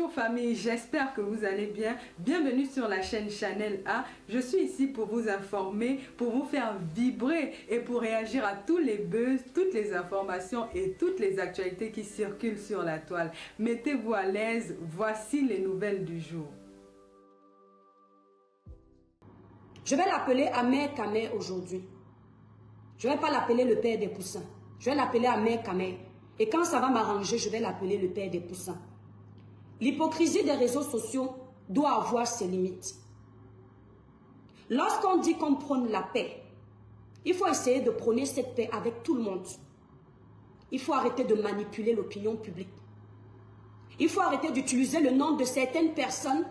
Bonjour famille, j'espère que vous allez bien. Bienvenue sur la chaîne Chanel A. Je suis ici pour vous informer, pour vous faire vibrer et pour réagir à tous les buzz, toutes les informations et toutes les actualités qui circulent sur la toile. Mettez-vous à l'aise, voici les nouvelles du jour. Je vais l'appeler Amer Kamer aujourd'hui. Je ne vais pas l'appeler le père des poussins. Je vais l'appeler Amer Kamer. Et quand ça va m'arranger, je vais l'appeler le père des poussins. L'hypocrisie des réseaux sociaux doit avoir ses limites. Lorsqu'on dit qu'on prône la paix, il faut essayer de prôner cette paix avec tout le monde. Il faut arrêter de manipuler l'opinion publique. Il faut arrêter d'utiliser le nom de certaines personnes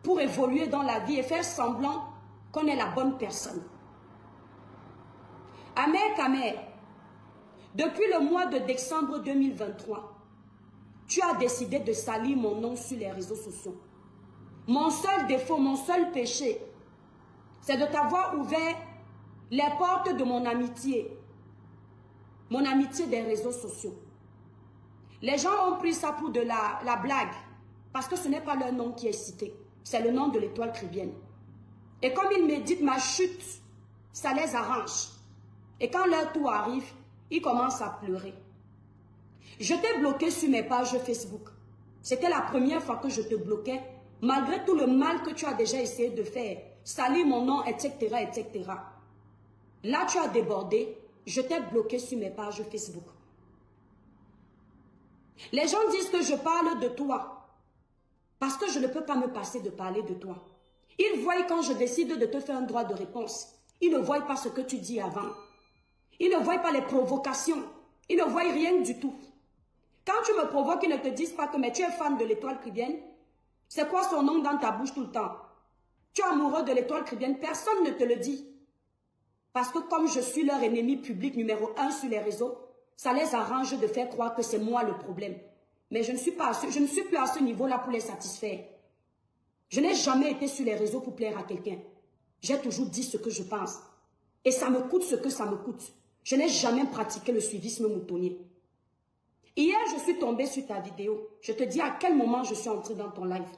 pour évoluer dans la vie et faire semblant qu'on est la bonne personne. Amer Kamer, depuis le mois de décembre 2023, tu as décidé de salir mon nom sur les réseaux sociaux. Mon seul défaut, mon seul péché, c'est de t'avoir ouvert les portes de mon amitié des réseaux sociaux. Les gens ont pris ça pour de la blague, parce que ce n'est pas leur nom qui est cité, c'est le nom de l'étoile caribéenne. Et comme ils méditent ma chute, ça les arrange. Et quand leur tour arrive, ils commencent à pleurer. Je t'ai bloqué sur mes pages Facebook. C'était la première fois que je te bloquais, malgré tout le mal que tu as déjà essayé de faire, salir mon nom, etc., etc. Là, tu as débordé, je t'ai bloqué sur mes pages Facebook. Les gens disent que je parle de toi, parce que je ne peux pas me passer de parler de toi. Ils voient quand je décide de te faire un droit de réponse. Ils ne voient pas ce que tu dis avant. Ils ne voient pas les provocations. Ils ne voient rien du tout. Quand tu me provoques, ils ne te disent pas que mais tu es fan de l'étoile caribéenne. C'est quoi son nom dans ta bouche tout le temps? Tu es amoureux de l'étoile caribéenne, personne ne te le dit. Parce que comme je suis leur ennemi public numéro 1 sur les réseaux, ça les arrange de faire croire que c'est moi le problème. Mais je ne suis plus à ce niveau-là pour les satisfaire. Je n'ai jamais été sur les réseaux pour plaire à quelqu'un. J'ai toujours dit ce que je pense. Et ça me coûte ce que ça me coûte. Je n'ai jamais pratiqué le suivisme moutonnier. Hier, je suis tombée sur ta vidéo. Je te dis à quel moment je suis entrée dans ton live.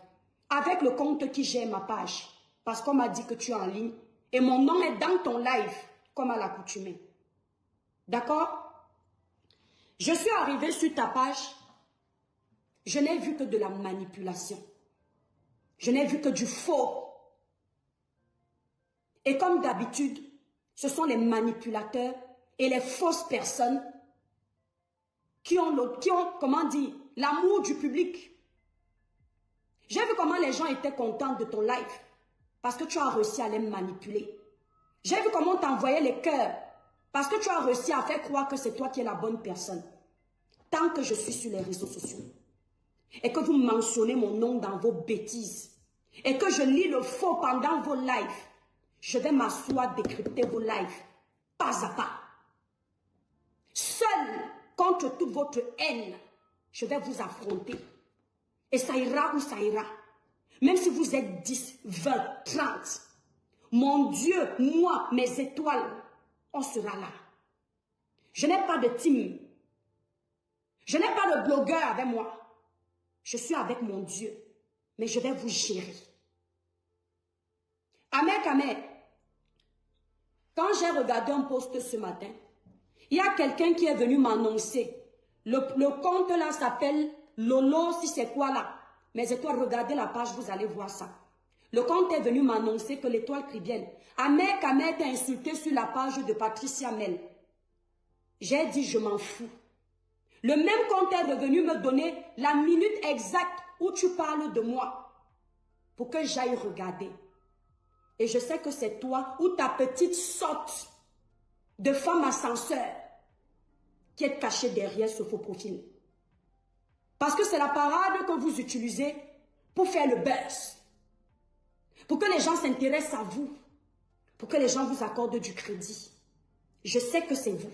Avec le compte qui gère ma page. Parce qu'on m'a dit que tu es en ligne. Et mon nom est dans ton live, comme à l'accoutumée. D'accord? Je suis arrivée sur ta page. Je n'ai vu que de la manipulation. Je n'ai vu que du faux. Et comme d'habitude, ce sont les manipulateurs et les fausses personnes qui ont comment dire, l'amour du public. J'ai vu comment les gens étaient contents de ton live parce que tu as réussi à les manipuler. J'ai vu comment t'envoyais les cœurs parce que tu as réussi à faire croire que c'est toi qui es la bonne personne. Tant que je suis sur les réseaux sociaux et que vous mentionnez mon nom dans vos bêtises et que je lis le faux pendant vos lives, je vais m'asseoir décrypter vos lives pas à pas. Seul contre toute votre haine, je vais vous affronter. Et ça ira où ça ira. Même si vous êtes 10, 20, 30. Mon Dieu, moi, mes étoiles, on sera là. Je n'ai pas de team. Je n'ai pas de blogueur avec moi. Je suis avec mon Dieu. Mais je vais vous gérer. Amer Kamer, quand j'ai regardé un post ce matin, il y a quelqu'un qui est venu m'annoncer. Le compte là s'appelle Lolo, si c'est quoi là. Mes étoiles, regardez la page, vous allez voir ça. Le compte est venu m'annoncer que l'étoile caribéenne, Amer Kamer t'a insulté sur la page de Patricia Mel. J'ai dit, je m'en fous. Le même compte est revenu me donner la minute exacte où tu parles de moi. Pour que j'aille regarder. Et je sais que c'est toi ou ta petite sorte de femme ascenseur qui est cachée derrière ce faux profil. Parce que c'est la parade que vous utilisez pour faire le buzz. Pour que les gens s'intéressent à vous. Pour que les gens vous accordent du crédit. Je sais que c'est vous.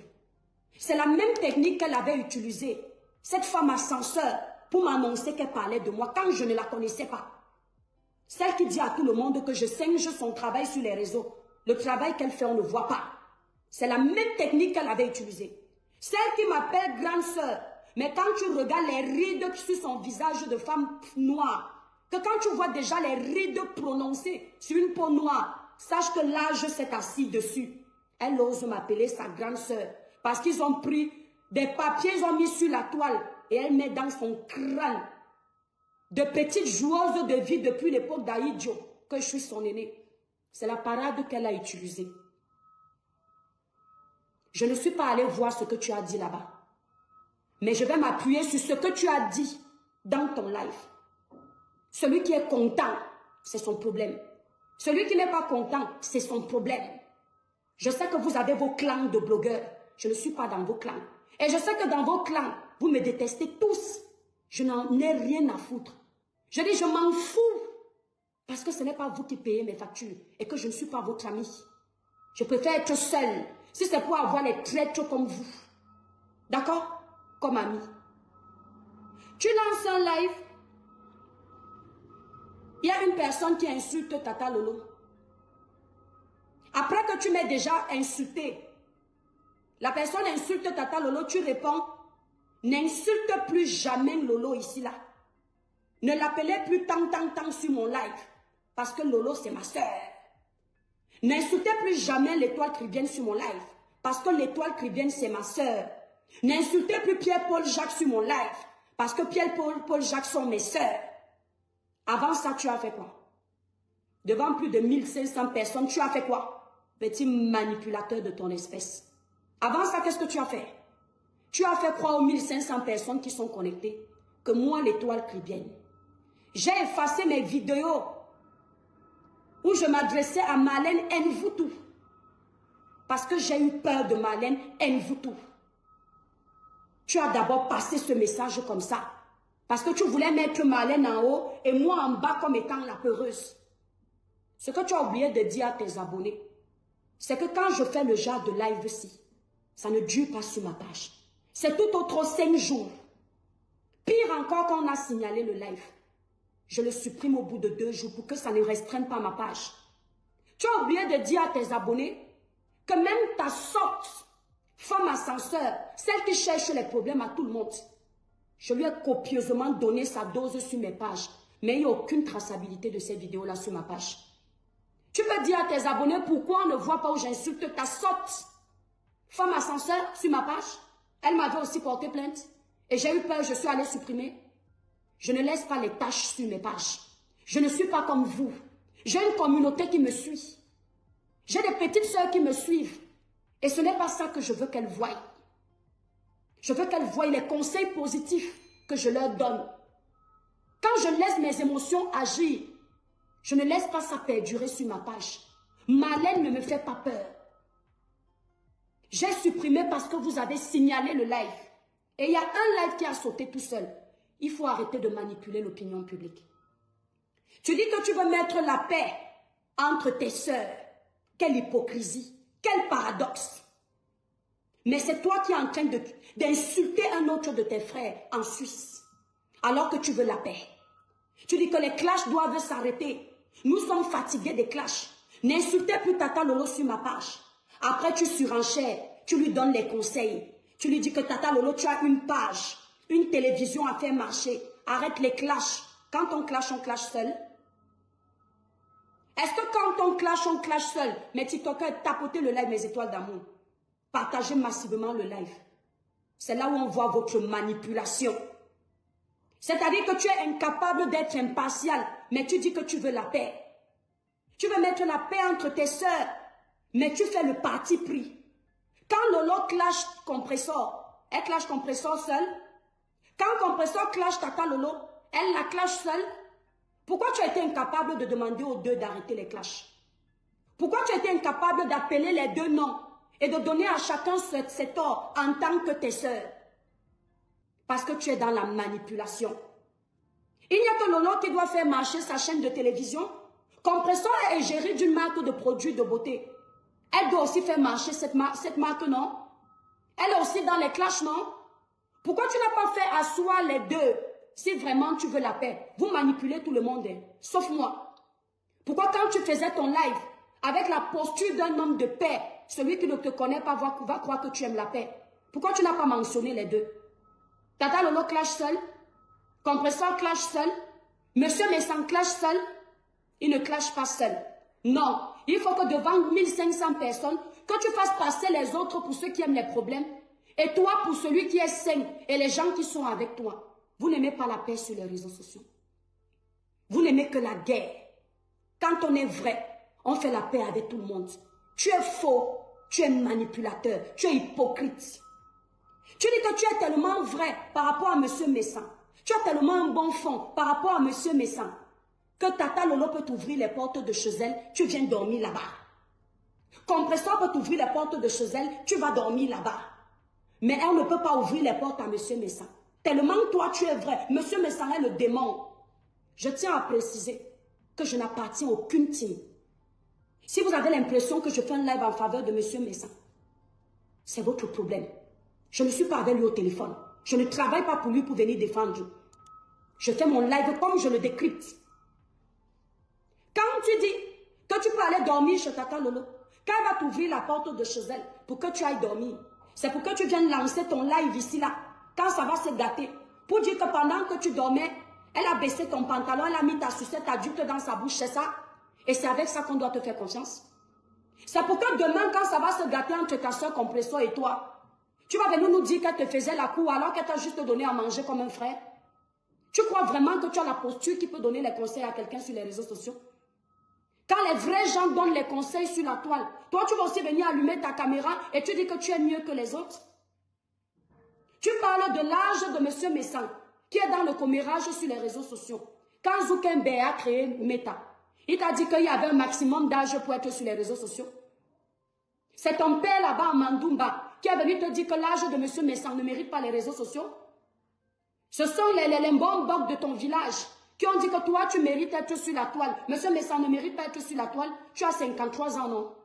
C'est la même technique qu'elle avait utilisée, cette femme ascenseur, pour m'annoncer qu'elle parlait de moi quand je ne la connaissais pas. Celle qui dit à tout le monde que je singe son travail sur les réseaux. Le travail qu'elle fait, on ne voit pas. C'est la même technique qu'elle avait utilisée. Celle qui m'appelle grande sœur Mais quand tu regardes les rides sur son visage de femme noire, que quand tu vois déjà les rides prononcées sur une peau noire, sache que l'âge s'est assis dessus. Elle ose m'appeler sa grande sœur parce qu'ils ont pris des papiers, ils ont mis sur la toile et elle met dans son crâne de petites joueuses de vie depuis l'époque d'Aïdjo que je suis son aînée. C'est la parade qu'elle a utilisée. Je ne suis pas allée voir ce que tu as dit là-bas. Mais je vais m'appuyer sur ce que tu as dit dans ton live. Celui qui est content, c'est son problème. Celui qui n'est pas content, c'est son problème. Je sais que vous avez vos clans de blogueurs. Je ne suis pas dans vos clans. Et je sais que dans vos clans, vous me détestez tous. Je n'en ai rien à foutre. Je dis, je m'en fous. Parce que ce n'est pas vous qui payez mes factures et que je ne suis pas votre ami. Je préfère être seule si c'est pour avoir les traîtres comme vous. D'accord? Comme ami. Tu lances un live. Il y a une personne qui insulte Tata Lolo. Après que tu m'aies déjà insulté, la personne insulte Tata Lolo, tu réponds, n'insulte plus jamais Lolo ici là. Ne l'appelez plus tant sur mon live. Parce que Lolo, c'est ma soeur. N'insultez plus jamais l'étoile Cribienne sur mon live. Parce que l'étoile Cribienne, c'est ma soeur. N'insultez plus Pierre-Paul Jacques sur mon live. Parce que Pierre-Paul Jacques sont mes soeurs. Avant ça, tu as fait quoi? Devant plus de 1500 personnes, tu as fait quoi? Petit manipulateur de ton espèce. Avant ça, qu'est-ce que tu as fait? Tu as fait croire aux 1500 personnes qui sont connectées que moi, l'étoile Cribienne, j'ai effacé mes vidéos où je m'adressais à Marlène Nvoutou. Parce que j'ai eu peur de Marlène Nvoutou. Tu as d'abord passé ce message comme ça. Parce que tu voulais mettre Marlène en haut et moi en bas comme étant la peureuse. Ce que tu as oublié de dire à tes abonnés, c'est que quand je fais le genre de live-ci, ça ne dure pas sur ma page. C'est tout autre 5 jours. Pire encore quand on a signalé le live. Je le supprime au bout de 2 jours pour que ça ne restreigne pas ma page. Tu as oublié de dire à tes abonnés que même ta sorte, femme ascenseur, celle qui cherche les problèmes à tout le monde, je lui ai copieusement donné sa dose sur mes pages, mais il n'y a aucune traçabilité de ces vidéos-là sur ma page. Tu peux dire à tes abonnés pourquoi on ne voit pas où j'insulte ta sorte, femme ascenseur, sur ma page. Elle m'avait aussi porté plainte et j'ai eu peur, je suis allée supprimer. Je ne laisse pas les tâches sur mes pages. Je ne suis pas comme vous. J'ai une communauté qui me suit. J'ai des petites sœurs qui me suivent. Et ce n'est pas ça que je veux qu'elles voient. Je veux qu'elles voient les conseils positifs que je leur donne. Quand je laisse mes émotions agir, je ne laisse pas ça perdurer sur ma page. Marlène ne me fait pas peur. J'ai supprimé parce que vous avez signalé le live. Et il y a un live qui a sauté tout seul. Il faut arrêter de manipuler l'opinion publique. Tu dis que tu veux mettre la paix entre tes sœurs. Quelle hypocrisie, quel paradoxe. Mais c'est toi qui es en train d'insulter un autre de tes frères en Suisse. Alors que tu veux la paix. Tu dis que les clashs doivent s'arrêter. Nous sommes fatigués des clashs. N'insultez plus Tata Lolo sur ma page. Après tu surenchères, tu lui donnes les conseils. Tu lui dis que Tata Lolo, tu as une page. Une télévision à faire marcher. Arrête les clashs. Quand on clash seul. Est-ce que quand on clash seul? Mais TikToker, tapotez le live Mes Étoiles d'amour. Partagez massivement le live. C'est là où on voit votre manipulation. C'est-à-dire que tu es incapable d'être impartial, mais tu dis que tu veux la paix. Tu veux mettre la paix entre tes sœurs, mais tu fais le parti pris. Quand Lolo clash compresseur, elle clash compresseur seule. Quand compresseur clash Tata Lolo, elle la clash seule. Pourquoi tu as été incapable de demander aux deux d'arrêter les clashs? Pourquoi tu as été incapable d'appeler les deux noms et de donner à chacun cet ordre en tant que tes sœurs? Parce que tu es dans la manipulation. Il n'y a que Lolo qui doit faire marcher sa chaîne de télévision. Compresseur est gérée d'une marque de produits de beauté. Elle doit aussi faire marcher cette marque, non? Elle est aussi dans les clashs, non? Pourquoi tu n'as pas fait asseoir les deux si vraiment tu veux la paix? Vous manipulez tout le monde, hein, sauf moi. Pourquoi quand tu faisais ton live avec la posture d'un homme de paix, celui qui ne te connaît pas va croire que tu aimes la paix? Pourquoi tu n'as pas mentionné les deux? Tata Lolo clash seul. Compresseur clash seul. Monsieur Messan clash seul. Il ne clash pas seul. Non, il faut que devant 1500 personnes, que tu fasses passer les autres pour ceux qui aiment les problèmes et toi pour celui qui est sain et les gens qui sont avec toi. Vous n'aimez pas la paix sur les réseaux sociaux. Vous n'aimez que la guerre. Quand on est vrai, on fait la paix avec tout le monde. Tu es faux, tu es manipulateur, tu es hypocrite. Tu dis que tu es tellement vrai par rapport à M. Messan. Tu as tellement un bon fond par rapport à M. Messan que Tata Lolo peut t'ouvrir les portes de chez elle, tu viens dormir là-bas. Compresseur peut t'ouvrir les portes de chez elle, tu vas dormir là-bas. Mais elle ne peut pas ouvrir les portes à M. Messan. Tellement toi tu es vrai, M. Messan est le démon. Je tiens à préciser que je n'appartiens à aucune team. Si vous avez l'impression que je fais un live en faveur de M. Messan, c'est votre problème. Je ne suis pas avec lui au téléphone. Je ne travaille pas pour lui pour venir défendre. Je fais mon live comme je le décrypte. Quand tu dis que tu peux aller dormir chez Tata Lolo, quand elle va t'ouvrir la porte de chez elle pour que tu ailles dormir, c'est pour que tu viennes lancer ton live ici là, quand ça va se gâter, pour dire que pendant que tu dormais, elle a baissé ton pantalon, elle a mis ta sucette adulte dans sa bouche, c'est ça? Et c'est avec ça qu'on doit te faire confiance. C'est pour que demain, quand ça va se gâter entre ta soeur Compresseur et toi, tu vas venir nous dire qu'elle te faisait la cour alors qu'elle t'a juste donné à manger comme un frère. Tu crois vraiment que tu as la posture qui peut donner les conseils à quelqu'un sur les réseaux sociaux? Quand les vrais gens donnent les conseils sur la toile, toi tu vas aussi venir allumer ta caméra et tu dis que tu es mieux que les autres. Tu parles de l'âge de M. Messan, qui est dans le commérage sur les réseaux sociaux. Quand Zuckerberg a créé Meta, il t'a dit qu'il y avait un maximum d'âge pour être sur les réseaux sociaux. C'est ton père là-bas à Mandoumba qui est venu te dire que l'âge de M. Messan ne mérite pas les réseaux sociaux. Ce sont les bombes de ton village qui ont dit que toi, tu mérites être sur la toile. M. Messan ne mérite pas être sur la toile. Tu as 53 ans, non?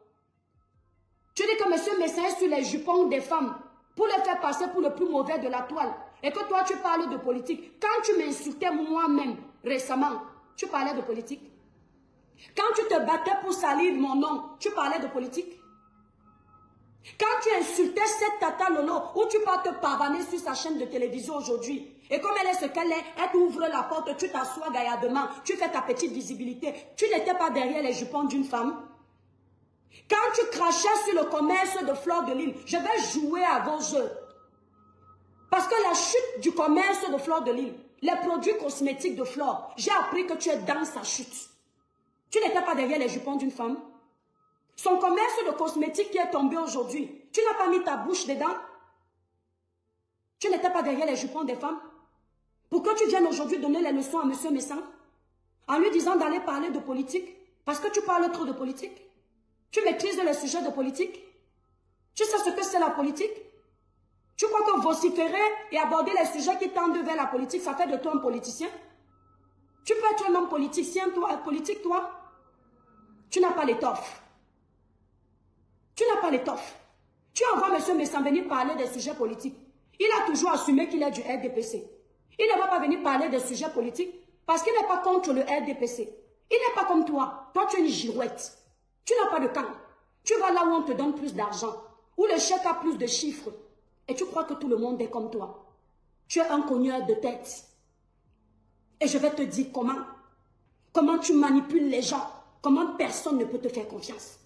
Tu dis que M. Messan est sur les jupons des femmes pour les faire passer pour le plus mauvais de la toile. Et que toi, tu parles de politique. Quand tu m'insultais moi-même récemment, tu parlais de politique. Quand tu te battais pour salir mon nom, tu parlais de politique. Quand tu insultais cette Tata Lolo, où tu vas te pavaner sur sa chaîne de télévision aujourd'hui, et comme elle est ce qu'elle est, elle t'ouvre la porte, tu t'assois gaillardement, tu fais ta petite visibilité, tu n'étais pas derrière les jupons d'une femme. Quand tu crachais sur le commerce de Fleur de Lys, je vais jouer à vos jeux. Parce que la chute du commerce de Fleur de Lys, les produits cosmétiques de Fleur, j'ai appris que tu es dans sa chute. Tu n'étais pas derrière les jupons d'une femme. Son commerce de cosmétiques qui est tombé aujourd'hui, tu n'as pas mis ta bouche dedans. Tu n'étais pas derrière les jupons des femmes. Pourquoi tu viennes aujourd'hui donner les leçons à M. Messan en lui disant d'aller parler de politique? Parce que tu parles trop de politique. Tu maîtrises les sujets de politique. Tu sais ce que c'est la politique? Tu crois que vociférer et aborder les sujets qui tendent vers la politique, ça fait de toi un politicien? Tu peux être un homme politicien, toi, politique, toi? Tu n'as pas l'étoffe. Tu n'as pas l'étoffe. Tu envoies M. Messan venir parler des sujets politiques. Il a toujours assumé qu'il est du RDPC. Il ne va pas venir parler des sujets politiques parce qu'il n'est pas contre le RDPC. Il n'est pas comme toi. Toi, tu es une girouette. Tu n'as pas de camp. Tu vas là où on te donne plus d'argent, où le chèque a plus de chiffres. Et tu crois que tout le monde est comme toi. Tu es un cogneur de tête. Et je vais te dire comment. Comment tu manipules les gens. Comment personne ne peut te faire confiance.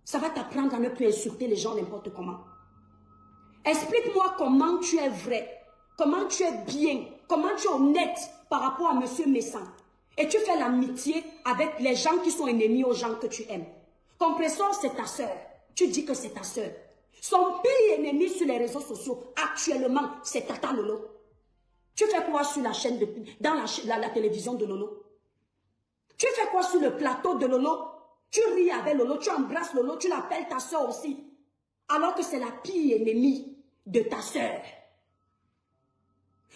Ça va t'apprendre à ne plus insulter les gens n'importe comment. Explique-moi comment tu es vrai, comment tu es bien, comment tu es honnête par rapport à M. Messan. Et tu fais l'amitié avec les gens qui sont ennemis aux gens que tu aimes. Compresseur, c'est ta soeur. Tu dis que c'est ta soeur. Son pire ennemi sur les réseaux sociaux, actuellement, c'est Tata Lolo. Tu fais quoi sur la chaîne, dans la télévision de Lolo? Tu fais quoi sur le plateau de Lolo? Tu ris avec Lolo, tu embrasses Lolo, tu l'appelles ta soeur aussi. Alors que c'est la pire ennemie de ta soeur.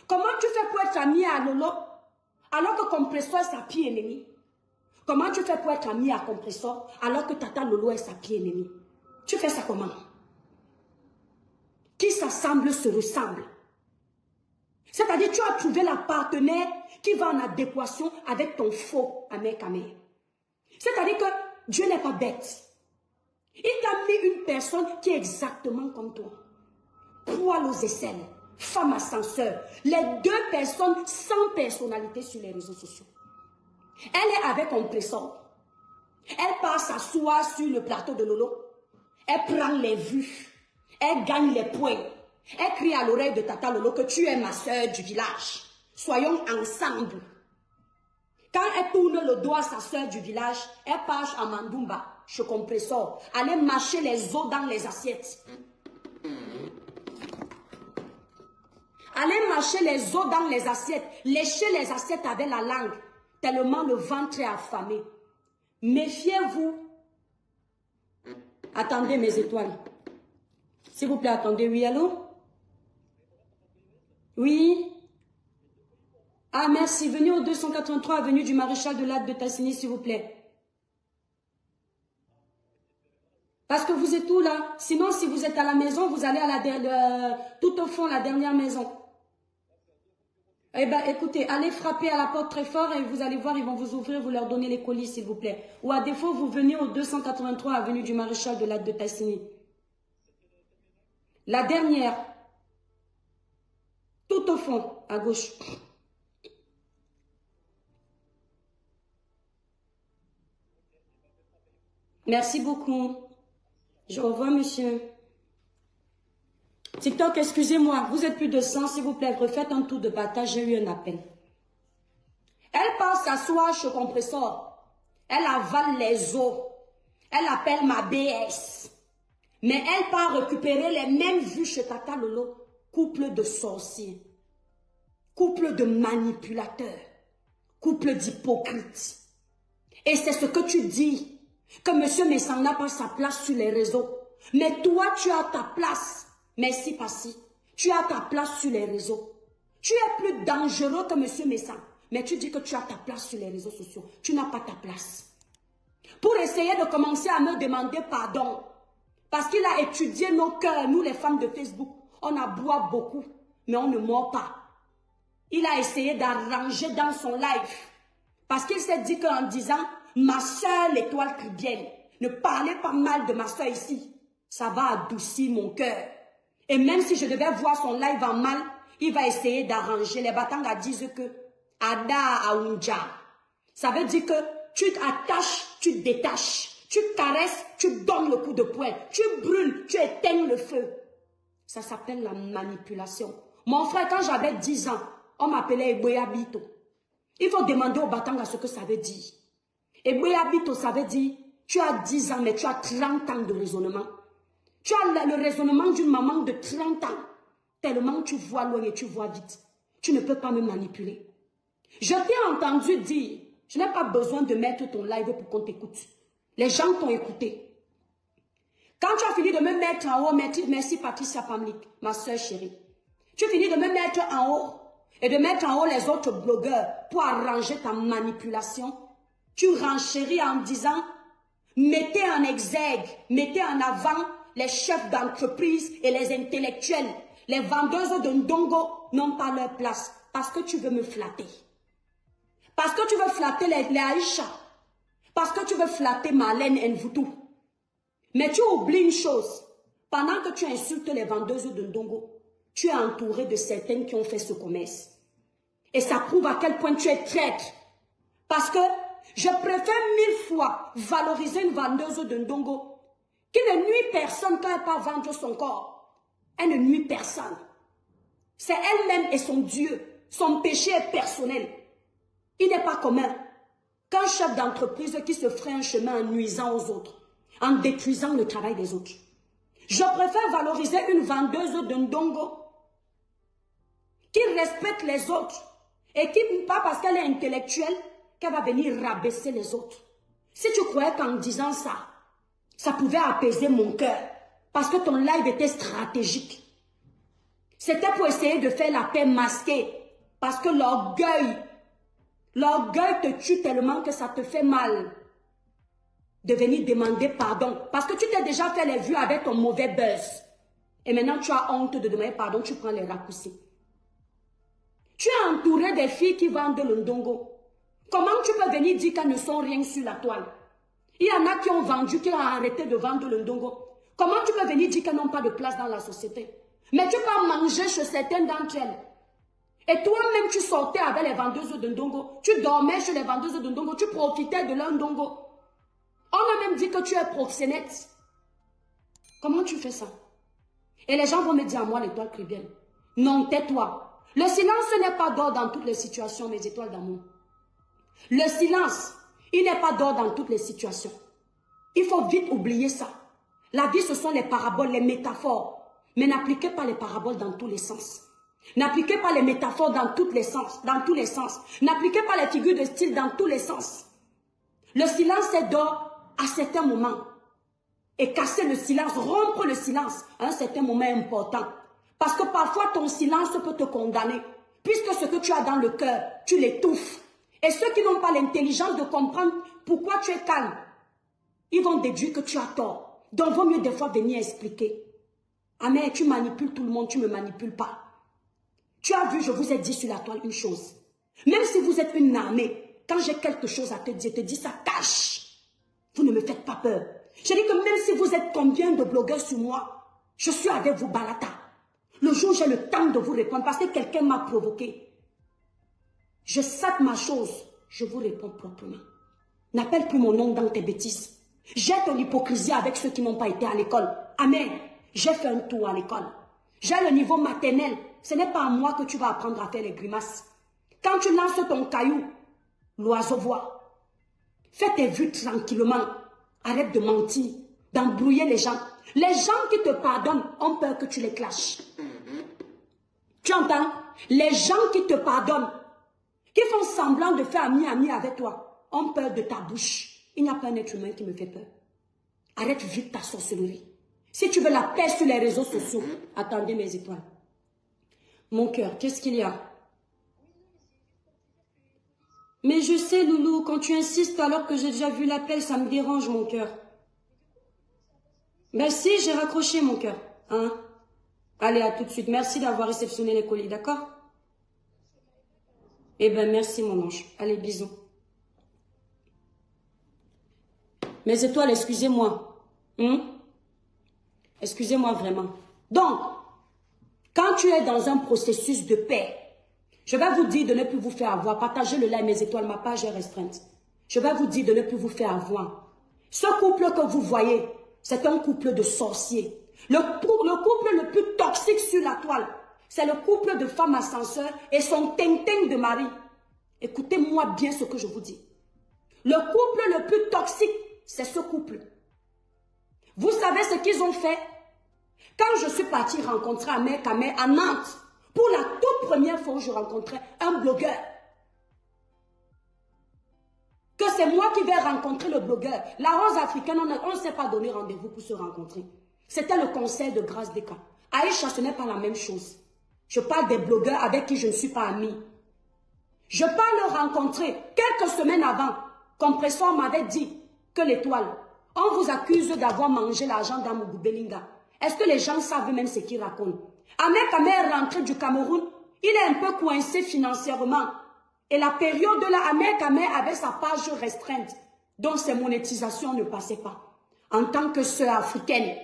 Comment tu fais pour être ami à Lolo alors que Compresseur est sa pire ennemie? Comment tu fais pour être ami à Compresseur alors que Tata Lolo est sa pire ennemie? Tu fais ça comment? Qui s'assemble se ressemble. C'est-à-dire tu as trouvé la partenaire qui va en adéquation avec ton faux Amé-Kamé. C'est-à-dire que Dieu n'est pas bête. Il t'a mis une personne qui est exactement comme toi. Poil aux aisselles, femme ascenseur. Les deux personnes sans personnalité sur les réseaux sociaux. Elle est avec compresseur. Elle part s'asseoir sur le plateau de Lolo. Elle prend les vues. Elle gagne les points. Elle crie à l'oreille de Tata Lolo que tu es ma soeur du village. Soyons ensemble. Quand elle tourne le doigt à sa soeur du village, elle part à Mandumba, chez compresseur, aller mâcher les os dans les assiettes. Aller mâcher les os dans les assiettes, lécher les assiettes avec la langue, tellement le ventre est affamé. Méfiez-vous. Attendez mes étoiles. S'il vous plaît, attendez. Oui, allô? Oui? Ah, merci. Venez au 283 avenue du Maréchal de Lac de Tassigny, s'il vous plaît. Parce que vous êtes où là? Sinon, si vous êtes à la maison, vous allez à tout au fond, la dernière maison. Eh bien, écoutez, allez frapper à la porte très fort et vous allez voir, ils vont vous ouvrir, vous leur donnez les colis, s'il vous plaît. Ou à défaut, vous venez au 283 avenue du Maréchal de Lac de Tassigny. La dernière. Tout au fond, à gauche. Merci beaucoup. Au revoir, monsieur. TikTok, excusez-moi, vous êtes plus de 100, s'il vous plaît, refaites un tour de bataille, j'ai eu un appel. Elle part s'asseoir chez compresseur. Elle avale les os. Elle appelle ma BS. Mais elle part récupérer les mêmes vues chez Tata Lolo. Couple de sorciers. Couple de manipulateurs. Couple d'hypocrites. Et c'est ce que tu dis. Que monsieur Messan n'a pas sa place sur les réseaux. Mais toi, tu as ta place. Merci, Passy. Tu as ta place sur les réseaux. Tu es plus dangereux que monsieur Messan. Mais tu dis que tu as ta place sur les réseaux sociaux. Tu n'as pas ta place. Pour essayer de commencer à me demander pardon. Parce qu'il a étudié nos cœurs, nous les femmes de Facebook. On a boit beaucoup, mais on ne mord pas. Il a essayé d'arranger dans son live. Parce qu'il s'est dit qu'en disant, ma soeur l'étoile caribéenne, ne parlez pas mal de ma soeur ici. Ça va adoucir mon cœur. Et même si je devais voir son live en mal, il va essayer d'arranger. Les Batanga disent que Ada Aounja. Ça veut dire que tu t'attaches, tu détaches. Tu caresses, tu donnes le coup de poing. Tu brûles, tu éteins le feu. Ça s'appelle la manipulation. Mon frère, quand j'avais 10 ans, on m'appelait Eboya Bito. Il faut demander au Batanga ce que ça veut dire. Eboya Bito, ça veut dire, tu as 10 ans, mais tu as 30 ans de raisonnement. Tu as le raisonnement d'une maman de 30 ans. Tellement tu vois loin et tu vois vite. Tu ne peux pas me manipuler. Je t'ai entendu dire, je n'ai pas besoin de mettre ton live pour qu'on t'écoute. Les gens t'ont écouté. Quand tu as fini de me mettre en haut, merci Patricia Pamlik, ma soeur chérie. Tu finis de me mettre en haut et de mettre en haut les autres blogueurs pour arranger ta manipulation. Tu renchéris en disant, mettez en exergue, mettez en avant les chefs d'entreprise et les intellectuels. Les vendeuses de Ndongo n'ont pas leur place parce que tu veux me flatter. Parce que tu veux flatter les Aïcha. Parce que tu veux flatter Marlène Nvutu. Mais tu oublies une chose. Pendant que tu insultes les vendeuses de Ndongo, tu es entouré de certaines qui ont fait ce commerce. Et ça prouve à quel point tu es traître. Parce que je préfère 1000 fois valoriser une vendeuse de Ndongo qui ne nuit personne quand elle part vendre son corps. Elle ne nuit personne. C'est elle-même et son Dieu. Son péché est personnel. Il n'est pas commun qu'un chef d'entreprise qui se ferait un chemin en nuisant aux autres, en détruisant le travail des autres. Je préfère valoriser une vendeuse de Ndongo qui respecte les autres et qui, pas parce qu'elle est intellectuelle, qu'elle va venir rabaisser les autres. Si tu croyais qu'en disant ça, ça pouvait apaiser mon cœur, parce que ton live était stratégique. C'était pour essayer de faire la paix masquée, parce que l'orgueil te tue tellement que ça te fait mal de venir demander pardon. Parce que tu t'es déjà fait les vues avec ton mauvais buzz. Et maintenant tu as honte de demander pardon, tu prends les raccourcis. Tu es entouré des filles qui vendent le Ndongo. Comment tu peux venir dire qu'elles ne sont rien sur la toile? Il y en a qui ont vendu, qui ont arrêté de vendre le Ndongo. Comment tu peux venir dire qu'elles n'ont pas de place dans la société? Mais tu vas manger chez certaines d'entre elles. Et toi-même, tu sortais avec les vendeuses de ndongo. Tu dormais chez les vendeuses de ndongo. Tu profitais de leur ndongo. On a même dit que tu es proxénète. Comment tu fais ça? Et les gens vont me dire à moi, l'étoile chrétienne, non, tais-toi. Le silence n'est pas d'or dans toutes les situations, mes étoiles d'amour. Le silence, il n'est pas d'or dans toutes les situations. Il faut vite oublier ça. La vie, ce sont les paraboles, les métaphores. Mais n'appliquez pas les paraboles dans tous les sens. N'appliquez pas les métaphores dans tous les sens. N'appliquez pas les figures de style dans tous les sens. Le silence est d'or à certains moments. Et casser le silence, rompre le silence à un certain moment important. Parce que parfois ton silence peut te condamner. Puisque ce que tu as dans le cœur, tu l'étouffes. Et ceux qui n'ont pas l'intelligence de comprendre pourquoi tu es calme, ils vont déduire que tu as tort. Donc il vaut mieux des fois venir expliquer. Ah mais tu manipules tout le monde, tu ne me manipules pas. Tu as vu, je vous ai dit sur la toile une chose. Même si vous êtes une armée, quand j'ai quelque chose à te dire, je te dis ça cache. Vous ne me faites pas peur. Je dis que même si vous êtes combien de blogueurs sur moi, je suis avec vous balata. Le jour où j'ai le temps de vous répondre, parce que quelqu'un m'a provoqué, je sape ma chose, je vous réponds proprement. N'appelle plus mon nom dans tes bêtises. Jette ton hypocrisie avec ceux qui n'ont pas été à l'école. Amen. J'ai fait un tour à l'école. J'ai le niveau maternel. Ce n'est pas à moi que tu vas apprendre à faire les grimaces. Quand tu lances ton caillou, l'oiseau voit. Fais tes vues tranquillement. Arrête de mentir, d'embrouiller les gens. Les gens qui te pardonnent ont peur que tu les clashes. Tu entends? Les gens qui te pardonnent, qui font semblant de faire ami avec toi, ont peur de ta bouche. Il n'y a pas un être humain qui me fait peur. Arrête vite ta sorcellerie. Si tu veux la paix sur les réseaux sociaux, attendez mes étoiles. Mon cœur, qu'est-ce qu'il y a? Mais je sais, Loulou, quand tu insistes alors que j'ai déjà vu l'appel, ça me dérange, mon cœur. Ben si, j'ai raccroché, mon cœur. Hein? Allez, à tout de suite. Merci d'avoir réceptionné les colis, d'accord? Eh ben, merci, mon ange. Allez, bisous. Mes étoiles, excusez-moi. Excusez-moi vraiment. Donc, quand tu es dans un processus de paix, je vais vous dire de ne plus vous faire avoir. Partagez le like, mes étoiles, ma page est restreinte. Je vais vous dire de ne plus vous faire avoir. Ce couple que vous voyez, c'est un couple de sorciers. Le couple le plus toxique sur la toile, c'est le couple de femme ascenseur et son tintin de mari. Écoutez-moi bien ce que je vous dis. Le couple le plus toxique, c'est ce couple. Vous savez ce qu'ils ont fait? Quand je suis partie rencontrer Ahmed Kamé à Nantes, pour la toute première fois où je rencontrais un blogueur, que c'est moi qui vais rencontrer le blogueur. La Rose africaine, on ne s'est pas donné rendez-vous pour se rencontrer. C'était le conseil de Grâce Deka. Aïcha, ce n'est pas la même chose. Je parle des blogueurs avec qui je ne suis pas amie. Je pars le rencontrer quelques semaines avant. Compressor m'avait dit que l'étoile, on vous accuse d'avoir mangé l'argent d'Amougou Belinga. Est-ce que les gens savent même ce qu'ils racontent? Ahmed Kamé est rentré du Cameroun. Il est un peu coincé financièrement. Et la période de la Ahmed Kamé avait sa page restreinte. Donc ses monétisations ne passaient pas. En tant que sœur africaine,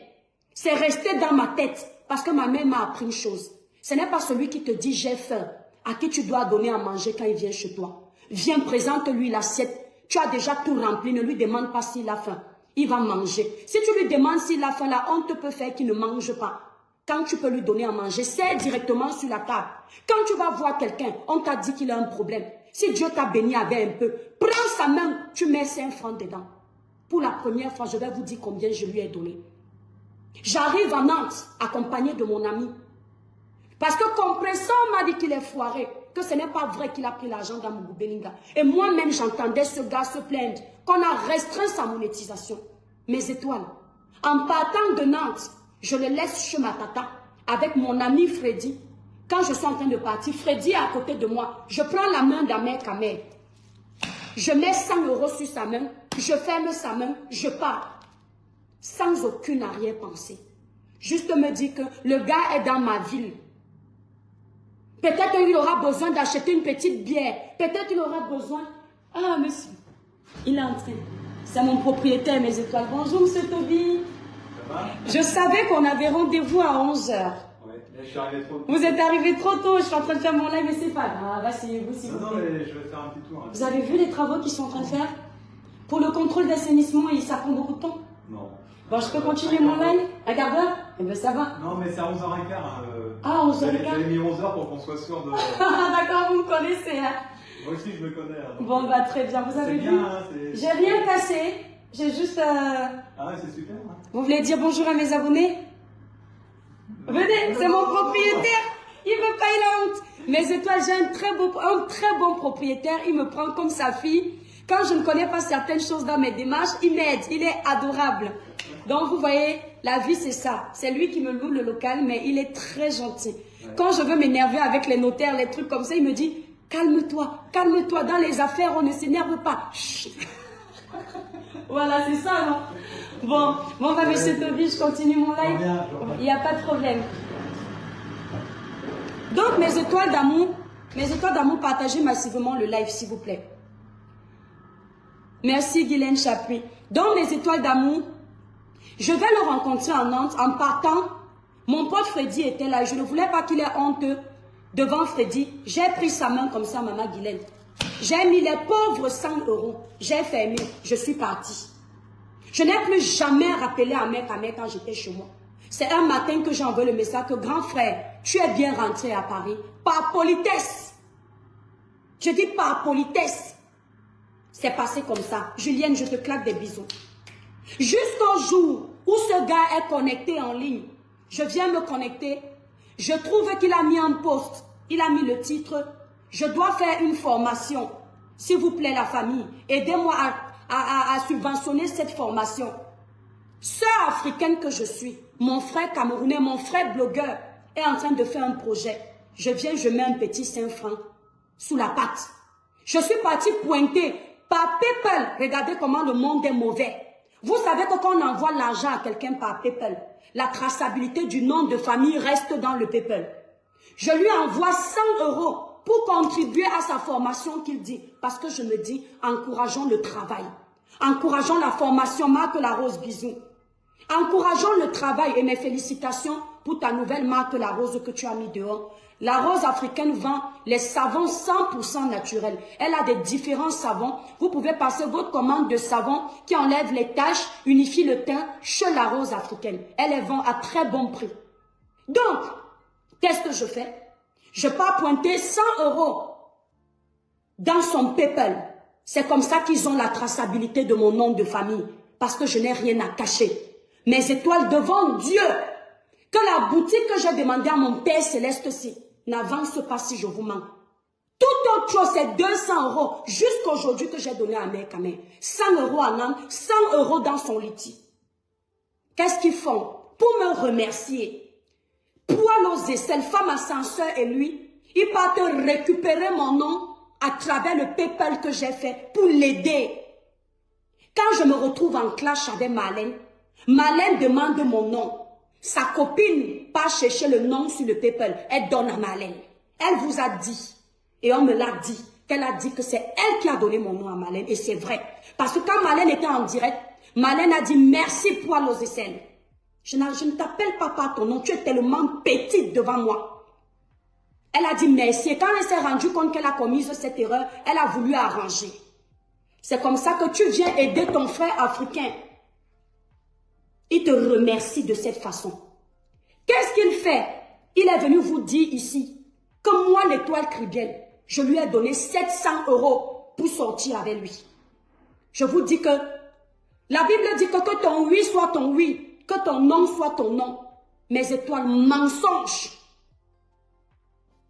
c'est resté dans ma tête. Parce que ma mère m'a appris une chose. Ce n'est pas celui qui te dit j'ai faim, à qui tu dois donner à manger quand il vient chez toi. Viens, présente-lui l'assiette. Tu as déjà tout rempli, ne lui demande pas s'il a faim. Il va manger. Si tu lui demandes s'il a faim, la honte peut faire qu'il ne mange pas. Quand tu peux lui donner à manger, c'est directement sur la table. Quand tu vas voir quelqu'un, on t'a dit qu'il a un problème. Si Dieu t'a béni avec un peu, prends sa main, tu mets 5 francs dedans. Pour la première fois, je vais vous dire combien je lui ai donné. J'arrive à Nantes, accompagné de mon ami. Parce que Compressor m'a dit qu'il est foiré, que ce n'est pas vrai qu'il a pris l'argent d'Amougou Belinga. Et moi-même, j'entendais ce gars se plaindre qu'on a restreint sa monétisation. Mes étoiles. En partant de Nantes, je le laisse chez ma tata avec mon ami Freddy. Quand je suis en train de partir, Freddy est à côté de moi. Je prends la main d'Ahmed Kamé. Je mets 100 € sur sa main. Je ferme sa main. Je pars. Sans aucune arrière-pensée. Juste me dire que le gars est dans ma ville. Peut-être qu'il aura besoin d'acheter une petite bière. Peut-être qu'il aura besoin... Ah, monsieur. Il est entré. C'est mon propriétaire, mes étoiles. Bonjour, monsieur Toby. Je savais qu'on avait rendez-vous à 11 h. Ouais, Je suis arrivé trop tôt. Vous êtes arrivé trop tôt, je suis en train de faire mon live, mais c'est pas grave. Asseyez-vous s'il vous plaît. Non, mais je vais faire un petit tour. Hein. Vous avez vu les travaux qu'ils sont en train de faire? Pour le contrôle d'assainissement, ça prend beaucoup de temps. Non. Bon, je peux continuer mon live? Un quart d'heure? Eh bien, ça va. Non, mais c'est à 11h15. Hein, Ah, 11h15. J'avais mis 11h pour qu'on soit sûr de. D'accord, vous me connaissez. Hein. Moi aussi, je me connais. Hein, Bon, bah très bien. Vous avez vu? Bien, hein, j'ai rien cassé. J'ai juste. Ah ouais, c'est super. Hein. Vous voulez dire bonjour à mes abonnés? Venez, c'est mon propriétaire. Il veut pas, il a honte. Mes étoiles, j'ai un très bon propriétaire. Il me prend comme sa fille. Quand je ne connais pas certaines choses dans mes démarches, il m'aide. Il est adorable. Donc, vous voyez, la vie, c'est ça. C'est lui qui me loue le local, mais il est très gentil. Ouais. Quand je veux m'énerver avec les notaires, les trucs comme ça, il me dit, calme-toi, calme-toi. Dans les affaires, on ne s'énerve pas. Voilà, c'est ça, non? Bon, bah, monsieur Toby, je continue mon live. Il n'y a pas de problème. Donc, mes étoiles d'amour, partagez massivement le live, s'il vous plaît. Merci, Guylaine Chapuis. Donc, mes étoiles d'amour, je vais le rencontrer en Nantes. En partant, mon pote Freddy était là. Je ne voulais pas qu'il ait honte devant Freddy. J'ai pris sa main comme ça, maman Guylaine. J'ai mis les pauvres 100 €. J'ai fermé. Je suis partie. Je n'ai plus jamais rappelé à mec quand j'étais chez moi. C'est un matin que j'ai envoyé le message que grand frère, tu es bien rentré à Paris. Par politesse. Je dis par politesse. C'est passé comme ça. Julienne, je te claque des bisous. Jusqu'au jour où ce gars est connecté en ligne, je viens me connecter. Je trouve qu'il a mis en post. Il a mis le titre. Je dois faire une formation. S'il vous plaît, la famille, aidez-moi à subventionner cette formation. Sœur africaine que je suis, mon frère camerounais, mon frère blogueur est en train de faire un projet. Je viens, je mets un petit 5 francs sous la patte. Je suis partie pointer par PayPal. Regardez comment le monde est mauvais. Vous savez que quand on envoie l'argent à quelqu'un par PayPal, la traçabilité du nom de famille reste dans le PayPal. Je lui envoie 100 € pour contribuer à sa formation qu'il dit. Parce que je me dis, encourageons le travail. Encourageons la formation. Marque la rose, bisous. Encourageons le travail et mes félicitations pour ta nouvelle marque la rose que tu as mis dehors. La rose africaine vend les savons 100% naturels. Elle a des différents savons. Vous pouvez passer votre commande de savon qui enlève les taches, unifie le teint chez la rose africaine. Elle les vend à très bon prix. Donc, qu'est-ce que je fais? Je pars pointer 100 € dans son PayPal. C'est comme ça qu'ils ont la traçabilité de mon nom de famille. Parce que je n'ai rien à cacher. Mes étoiles devant Dieu. Que la boutique que j'ai demandé à mon Père Céleste-ci n'avance pas si je vous mens. Tout autre chose, c'est 200 € jusqu'aujourd'hui que j'ai donné à mes camins. 100 € en âme, 100 € dans son litige. Qu'est-ce qu'ils font? Pour me remercier. Poil aux aisselles, femme ascenseur et lui, ils partent récupérer mon nom à travers le PayPal que j'ai fait pour l'aider. Quand je me retrouve en clash avec Marlène, Marlène demande mon nom. Sa copine part chercher le nom sur le PayPal. Elle donne à Marlène. Elle vous a dit, et on me l'a dit, qu'elle a dit que c'est elle qui a donné mon nom à Marlène. Et c'est vrai. Parce que quand Marlène était en direct, Marlène a dit merci poil aux aisselles. Je ne t'appelle pas par ton nom, tu es tellement petite devant moi. Elle a dit merci. Et quand elle s'est rendue compte qu'elle a commis cette erreur, elle a voulu arranger. C'est comme ça que tu viens aider ton frère africain. Il te remercie de cette façon. Qu'est-ce qu'il fait? Il est venu vous dire ici que moi, l'étoile Cribiel, je lui ai donné 700 € pour sortir avec lui. Je vous dis que la Bible dit que ton oui soit ton oui, que ton non soit ton non. Mes étoiles, mensonges.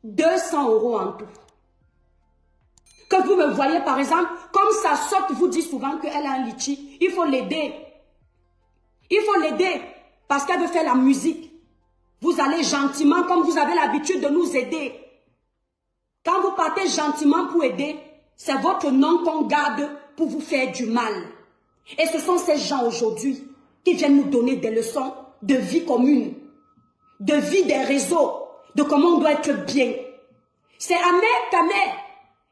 200 € en tout. Que vous me voyez par exemple, comme sa sorte vous dit souvent qu'elle a un litchi, il faut l'aider. Il faut l'aider parce qu'elle veut faire la musique. Vous allez gentiment comme vous avez l'habitude de nous aider. Quand vous partez gentiment pour aider, c'est votre nom qu'on garde pour vous faire du mal. Et ce sont ces gens aujourd'hui qui viennent nous donner des leçons de vie commune, de vie des réseaux, de comment on doit être bien. C'est Ahmed Kamer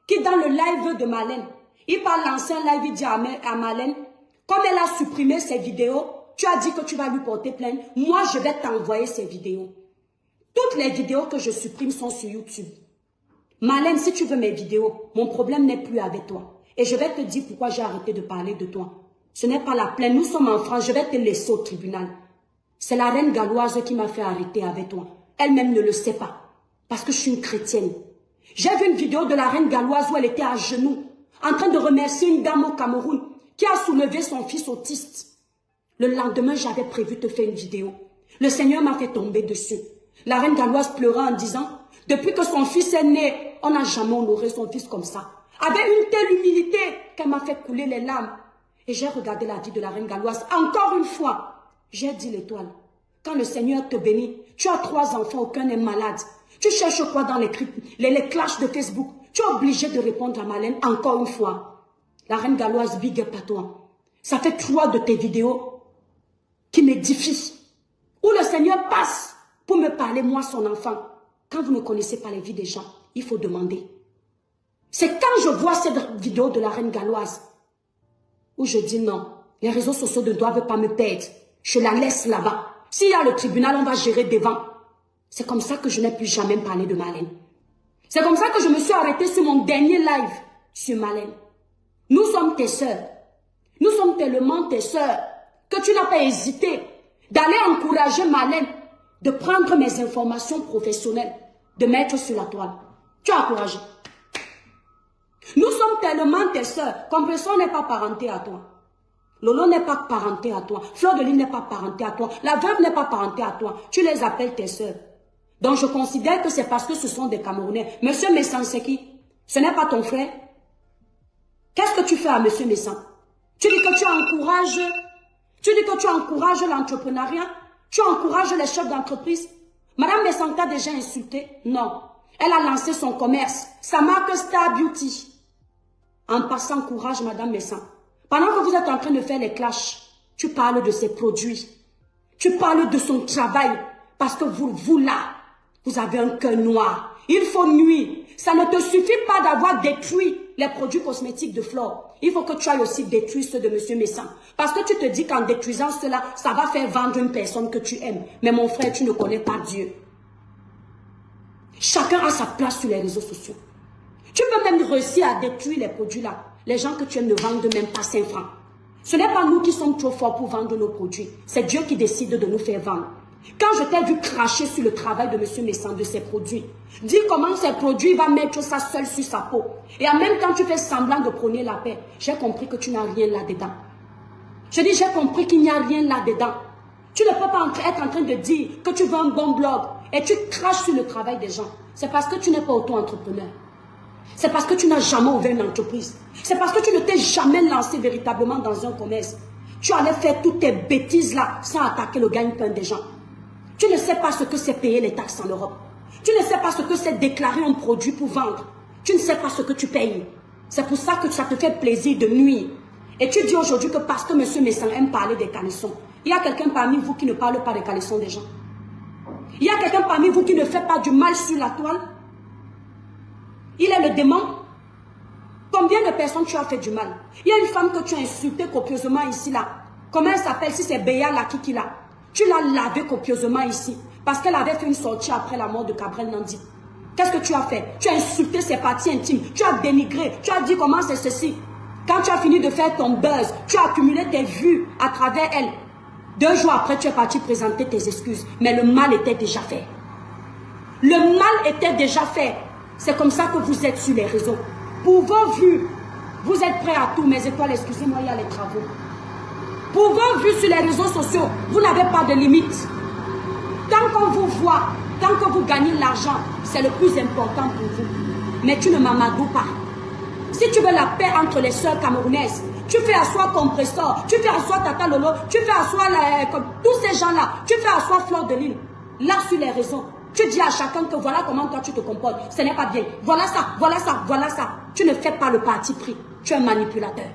qui dans le live de Marlène, il parle l'ancien live, il dit à Marlène, comme elle a supprimé ses vidéos, tu as dit que tu vas lui porter plainte. Moi, je vais t'envoyer ces vidéos. Toutes les vidéos que je supprime sont sur YouTube. Marlène, si tu veux mes vidéos, mon problème n'est plus avec toi. Et je vais te dire pourquoi j'ai arrêté de parler de toi. Ce n'est pas la plainte, nous sommes en France, je vais te laisser au tribunal. C'est la reine galloise qui m'a fait arrêter avec toi. Elle-même ne le sait pas, parce que je suis une chrétienne. J'ai vu une vidéo de la reine galloise où elle était à genoux, en train de remercier une dame au Cameroun qui a soulevé son fils autiste. Le lendemain, j'avais prévu de faire une vidéo. Le Seigneur m'a fait tomber dessus. La reine galloise pleura en disant, depuis que son fils est né, on n'a jamais honoré son fils comme ça. Avec une telle humilité qu'elle m'a fait couler les larmes. Et j'ai regardé la vie de la reine galloise. Encore une fois, j'ai dit l'étoile. Quand le Seigneur te bénit, tu as 3 enfants, aucun n'est malade. Tu cherches quoi dans les clashs de Facebook? Tu es obligé de répondre à Marlène encore une fois. La reine galloise, big up à toi. Ça fait 3 de tes vidéos qui m'édifient. Où le Seigneur passe pour me parler, moi, son enfant. Quand vous ne connaissez pas les vies des gens, il faut demander. C'est quand je vois cette vidéo de la reine galloise où je dis non, les réseaux sociaux ne doivent pas me perdre. Je la laisse là-bas. S'il y a le tribunal, on va gérer devant. C'est comme ça que je n'ai plus jamais parlé de Marlène. C'est comme ça que je me suis arrêtée sur mon dernier live sur Marlène. Nous sommes tes sœurs. Nous sommes tellement tes sœurs que tu n'as pas hésité d'aller encourager Marlène de prendre mes informations professionnelles, de mettre sur la toile. Tu as encouragé. Nous sommes tellement tes sœurs. Compression n'est pas parenté à toi. Lolo n'est pas parenté à toi. Fleur de Lys n'est pas parenté à toi. La veuve n'est pas parentée à toi. Tu les appelles tes sœurs. Donc je considère que c'est parce que ce sont des Camerounais. Monsieur Messan, c'est qui? Ce n'est pas ton frère? Qu'est-ce que tu fais à Monsieur Messan? Tu dis que tu encourages l'entrepreneuriat? Tu encourages les chefs d'entreprise? Madame Messan t'a déjà insulté? Non. Elle a lancé son commerce. Sa marque Star Beauty. En passant, courage, Madame Messan. Pendant que vous êtes en train de faire les clashs, tu parles de ses produits. Tu parles de son travail. Parce que vous là, vous avez un cœur noir. Il faut nuire. Ça ne te suffit pas d'avoir détruit les produits cosmétiques de Flore. Il faut que tu ailles aussi détruire ceux de Monsieur Messan. Parce que tu te dis qu'en détruisant cela, ça va faire vendre une personne que tu aimes. Mais mon frère, tu ne connais pas Dieu. Chacun a sa place sur les réseaux sociaux. Tu peux même réussir à détruire les produits là. Les gens que tu aimes ne vendent même pas 5 francs. Ce n'est pas nous qui sommes trop forts pour vendre nos produits. C'est Dieu qui décide de nous faire vendre. Quand je t'ai vu cracher sur le travail de Monsieur Messan, de ses produits, dis comment ces produits va mettre ça seul sur sa peau. Et en même temps, tu fais semblant de prôner la paix. J'ai compris que tu n'as rien là-dedans. Je dis, j'ai compris qu'il n'y a rien là-dedans. Tu ne peux pas être en train de dire que tu veux un bon blog et tu craches sur le travail des gens. C'est parce que tu n'es pas auto-entrepreneur. C'est parce que tu n'as jamais ouvert une entreprise. C'est parce que tu ne t'es jamais lancé véritablement dans un commerce. Tu allais faire toutes tes bêtises là sans attaquer le gagne-pain des gens. Tu ne sais pas ce que c'est payer les taxes en Europe. Tu ne sais pas ce que c'est déclarer un produit pour vendre. Tu ne sais pas ce que tu payes. C'est pour ça que ça te fait plaisir de nuire. Et tu dis aujourd'hui que parce que M. Messan aime parler des caleçons, il y a quelqu'un parmi vous qui ne parle pas des caleçons des gens. Il y a quelqu'un parmi vous qui ne fait pas du mal sur la toile. Il est le démon. Combien de personnes tu as fait du mal? Il y a une femme que tu as insultée copieusement ici là. Comment elle s'appelle? Si c'est Béa la Kiki là. Tu l'as lavée copieusement ici. Parce qu'elle avait fait une sortie après la mort de Gabriel Nandi. Qu'est-ce que tu as fait? Tu as insulté ses parties intimes. Tu as dénigré. Tu as dit comment c'est ceci. Quand tu as fini de faire ton buzz, tu as accumulé tes vues à travers elle. 2 jours après, tu es parti présenter tes excuses. Mais le mal était déjà fait. Le mal était déjà fait. C'est comme ça que vous êtes sur les réseaux. Pour vos vues, vous êtes prêts à tout. Mes étoiles, excusez-moi, il y a les travaux. Pour vos vues sur les réseaux sociaux, vous n'avez pas de limite. Tant qu'on vous voit, tant que vous gagnez l'argent, c'est le plus important pour vous. Mais tu ne m'amadoues pas. Si tu veux la paix entre les sœurs camerounaises, tu fais asseoir Compressor, tu fais asseoir Tata Lolo, tu fais asseoir tous ces gens-là, tu fais asseoir Fleur de Lys. Là sur les réseaux, tu dis à chacun que voilà comment toi tu te comportes. Ce n'est pas bien. Voilà ça, voilà ça, voilà ça. Tu ne fais pas le parti pris. Tu es un manipulateur.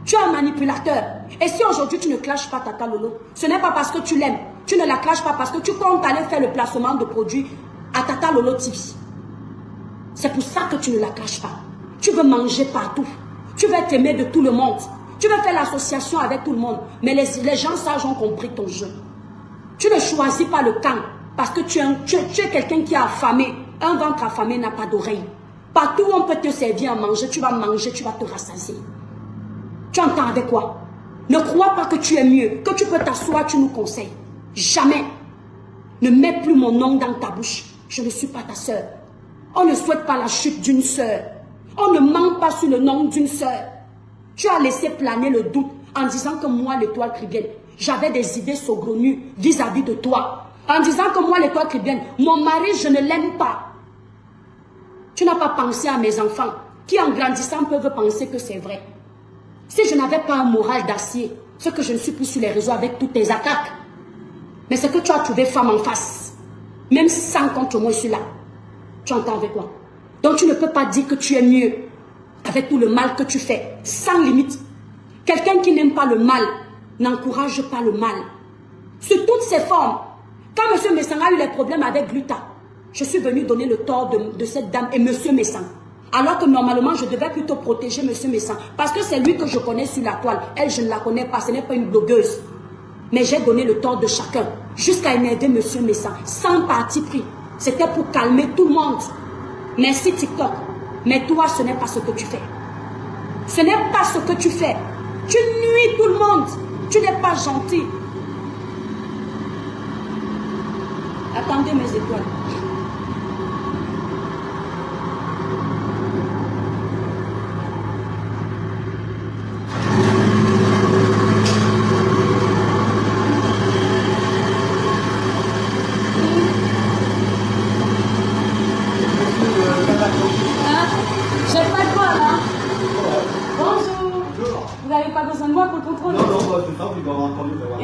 Tu es un manipulateur. Et si aujourd'hui tu ne clashes pas Tata Lolo, ce n'est pas parce que tu l'aimes. Tu ne la clashes pas parce que tu comptes aller faire le placement de produits à Tata Lolo TV. C'est pour ça que tu ne la clashes pas. Tu veux manger partout. Tu veux t'aimer de tout le monde. Tu veux faire l'association avec tout le monde. Mais les gens sages ont compris ton jeu. Tu ne choisis pas le camp Parce que tu es quelqu'un qui a affamé. Un ventre affamé n'a pas d'oreille. Partout où on peut te servir à manger, tu vas te rassasier. Tu entends avec quoi? Ne crois pas que tu es mieux, que tu peux t'asseoir, tu nous conseilles. Jamais. Ne mets plus mon nom dans ta bouche. Je ne suis pas ta soeur. On ne souhaite pas la chute d'une soeur. On ne ment pas sur le nom d'une soeur. Tu as laissé planer le doute en disant que moi, l'étoile chrétienne, j'avais des idées saugrenues vis-à-vis de toi. En disant que moi, l'étoile chrétienne, mon mari, je ne l'aime pas. Tu n'as pas pensé à mes enfants qui, en grandissant, peuvent penser que c'est vrai. Si je n'avais pas un moral d'acier, ce que je ne suis plus sur les réseaux avec toutes tes attaques, mais c'est que tu as trouvé femme en face. Même sans contre moi, je suis là. Tu entends avec quoi? Donc tu ne peux pas dire que tu es mieux avec tout le mal que tu fais, sans limite. Quelqu'un qui n'aime pas le mal, n'encourage pas le mal. Sous toutes ses formes. Quand M. Messan a eu les problèmes avec Gluta, je suis venu donner le tort de cette dame et M. Messan. Alors que normalement, je devais plutôt protéger M. Messan. Parce que c'est lui que je connais sur la toile. Elle, je ne la connais pas, ce n'est pas une blogueuse. Mais j'ai donné le tort de chacun, jusqu'à énerver M. Messan, sans parti pris. C'était pour calmer tout le monde. Merci TikTok. Mais toi, ce n'est pas ce que tu fais. Ce n'est pas ce que tu fais. Tu nuis tout le monde. Tu n'es pas gentil. Attendez mes étoiles.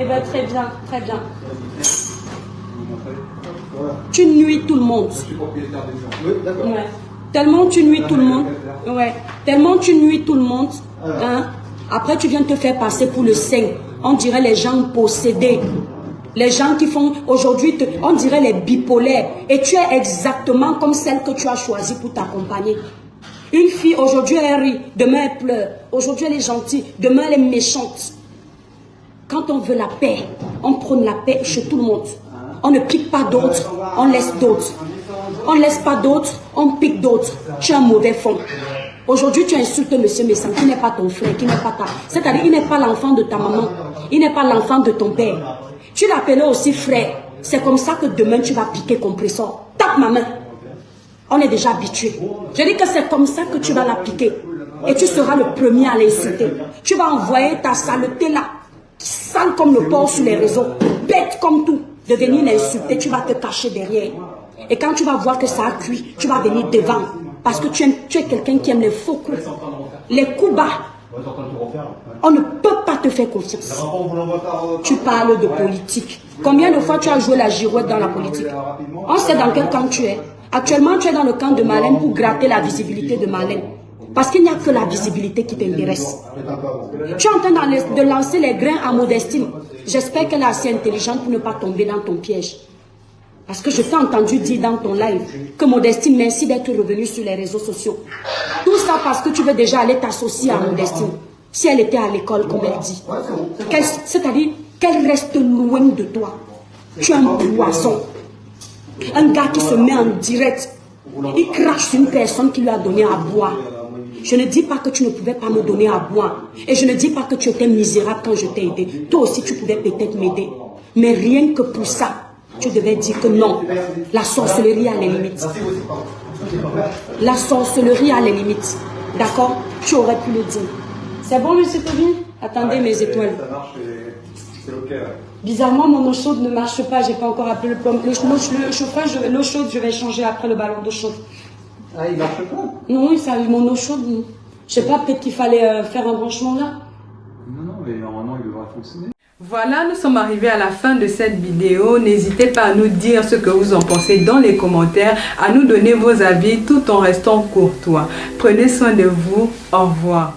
Eh bien, très bien, très bien. Tu nuis tout le monde. Ouais. Tellement tu nuis tout le monde. Ouais. Tellement tu nuis tout le monde. Hein? Après, tu viens te faire passer pour le saint. On dirait les gens possédés. Les gens qui font aujourd'hui, on dirait les bipolaires. Et tu es exactement comme celle que tu as choisie pour t'accompagner. Une fille, aujourd'hui elle rit, demain elle pleure. Aujourd'hui elle est gentille, demain elle est méchante. Quand on veut la paix, on prône la paix chez tout le monde. On ne pique pas d'autres, on laisse d'autres. On ne laisse pas d'autres, on pique d'autres. Tu as un mauvais fond. Aujourd'hui, tu insultes M. Messan, qui n'est pas ton frère, qui n'est pas ta... C'est-à-dire, il n'est pas l'enfant de ta maman. Il n'est pas l'enfant de ton père. Tu l'appelles aussi frère. C'est comme ça que demain, tu vas piquer compresseur. Tape ma main. On est déjà habitué. Je dis que c'est comme ça que tu vas la piquer. Et tu seras le premier à l'insulter. Tu vas envoyer ta saleté là, sale comme le porc sur les réseaux, bête comme tout, de venir l'insulter. Tu vas te cacher derrière. Et quand tu vas voir que ça a cuit, tu vas venir devant. Parce que tu es quelqu'un qui aime les faux coups. Les coups bas. On ne peut pas te faire confiance. Tu parles de politique. Combien de fois tu as joué la girouette dans la politique? On sait dans quel camp tu es. Actuellement, tu es dans le camp de Marlène pour gratter la visibilité de Marlène. Parce qu'il n'y a que la visibilité qui t'intéresse. Tu es en train de lancer les grains à Modestine. J'espère qu'elle est assez intelligente pour ne pas tomber dans ton piège. Parce que je t'ai entendu dire dans ton live que Modestine, merci d'être revenue sur les réseaux sociaux. Tout ça parce que tu veux déjà aller t'associer à Modestine. Si elle était à l'école, comme elle dit. C'est-à-dire qu'elle reste loin de toi. Tu es un poison. Un gars qui se met en direct. Il crache sur une personne qui lui a donné à boire. Je ne dis pas que tu ne pouvais pas me donner à boire. Et je ne dis pas que tu étais misérable quand je t'ai aidé. Toi aussi, tu pouvais peut-être m'aider. Mais rien que pour ça, tu devais dire que non. La sorcellerie a les limites. La sorcellerie a les limites. D'accord? Tu aurais pu le dire. C'est bon, monsieur Tobin? Attendez mes étoiles. Ça marche et c'est ok. Bizarrement, mon eau chaude ne marche pas. J'ai pas encore appelé le plomb. Le chauffage, l'eau chaude, je vais changer après le ballon d'eau chaude. Ah, il marche pas? Non, ça, mon eau chaude, non. Je sais pas, peut-être qu'il fallait faire un branchement là. Non, mais normalement, il devrait fonctionner. Voilà, nous sommes arrivés à la fin de cette vidéo. N'hésitez pas à nous dire ce que vous en pensez dans les commentaires, à nous donner vos avis tout en restant courtois. Prenez soin de vous. Au revoir.